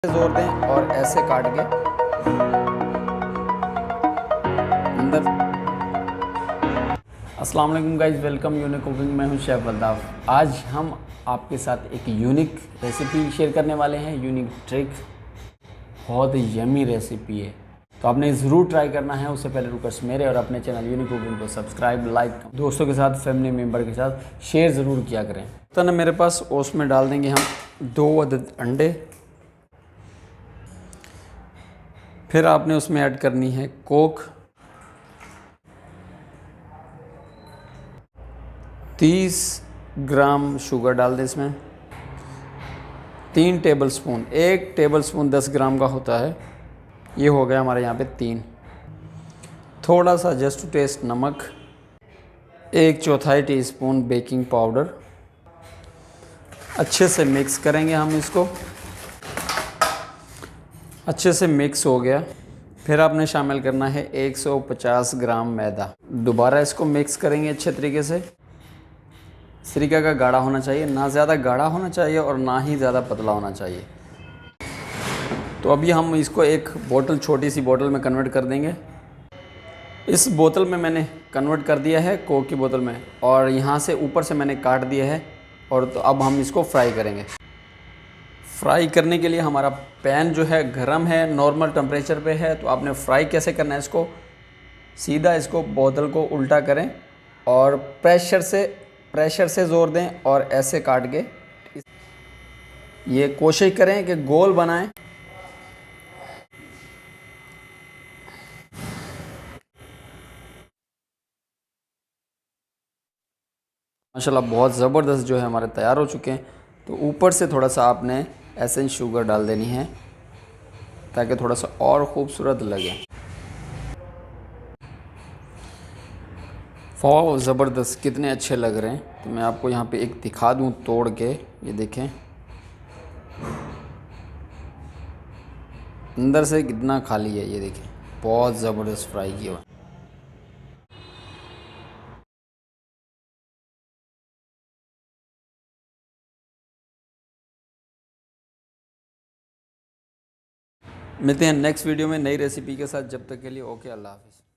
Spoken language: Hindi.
जोर दें और ऐसे काट के अंदर। अस्सलाम वालेकुम गाइस, वेलकम यूनिक कुकिंग। मैं हूं शेफ़ अल्ताफ़। आज हम आपके साथ एक यूनिक रेसिपी शेयर करने वाले हैं, यूनिक ट्रिक। बहुत यमी रेसिपी है, तो आपने ज़रूर ट्राई करना है। उससे पहले रिक्वेस्ट मेरे और अपने चैनल यूनिक कुकिंग को सब्सक्राइब, लाइक, दोस्तों के साथ, फैमिली मेम्बर के साथ शेयर ज़रूर किया करें। तो ना मेरे पास उसमें डाल देंगे हम 2 अदद अंडे। फिर आपने उसमें ऐड करनी है कोक, 30 ग्राम शुगर डाल दें इसमें, 3 टेबलस्पून, 1 टेबलस्पून 10 ग्राम का होता है, ये हो गया हमारे यहाँ पे 3। थोड़ा सा जस्ट टू टेस्ट नमक, 1/4 टीस्पून बेकिंग पाउडर। अच्छे से मिक्स करेंगे हम इसको। अच्छे से मिक्स हो गया, फिर आपने शामिल करना है 150 ग्राम मैदा। दोबारा इसको मिक्स करेंगे अच्छे तरीके से। सिरका का गाढ़ा होना चाहिए, ना ज़्यादा गाढ़ा होना चाहिए और ना ही ज़्यादा पतला होना चाहिए। तो अभी हम इसको एक बोतल, छोटी सी बोतल में कन्वर्ट कर देंगे। इस बोतल में मैंने कन्वर्ट कर दिया है, कोक की बोतल में, और यहाँ से ऊपर से मैंने काट दिया है। और तो अब हम इसको फ्राई करेंगे। फ्राई करने के लिए हमारा पैन जो है गर्म है, नॉर्मल टेम्परेचर पे है। तो आपने फ्राई कैसे करना है, इसको सीधा इसको बोतल को उल्टा करें और प्रेशर से ज़ोर दें और ऐसे काट के ये कोशिश करें कि गोल बनाएं। माशाल्लाह बहुत ज़बरदस्त जो है हमारे तैयार हो चुके हैं। तो ऊपर से थोड़ा सा आपने एसेंस शुगर डाल देनी है ताकि थोड़ा सा और ख़ूबसूरत लगे। वाह ज़बरदस्त, कितने अच्छे लग रहे हैं। तो मैं आपको यहाँ पे एक दिखा दूँ तोड़ के, ये देखें अंदर से कितना खाली है, ये देखें, बहुत ज़बरदस्त फ्राई किया हुआ। मिलते हैं नेक्स्ट वीडियो में नई रेसिपी के साथ। जब तक के लिए ओके, अल्लाह हाफ़िज़।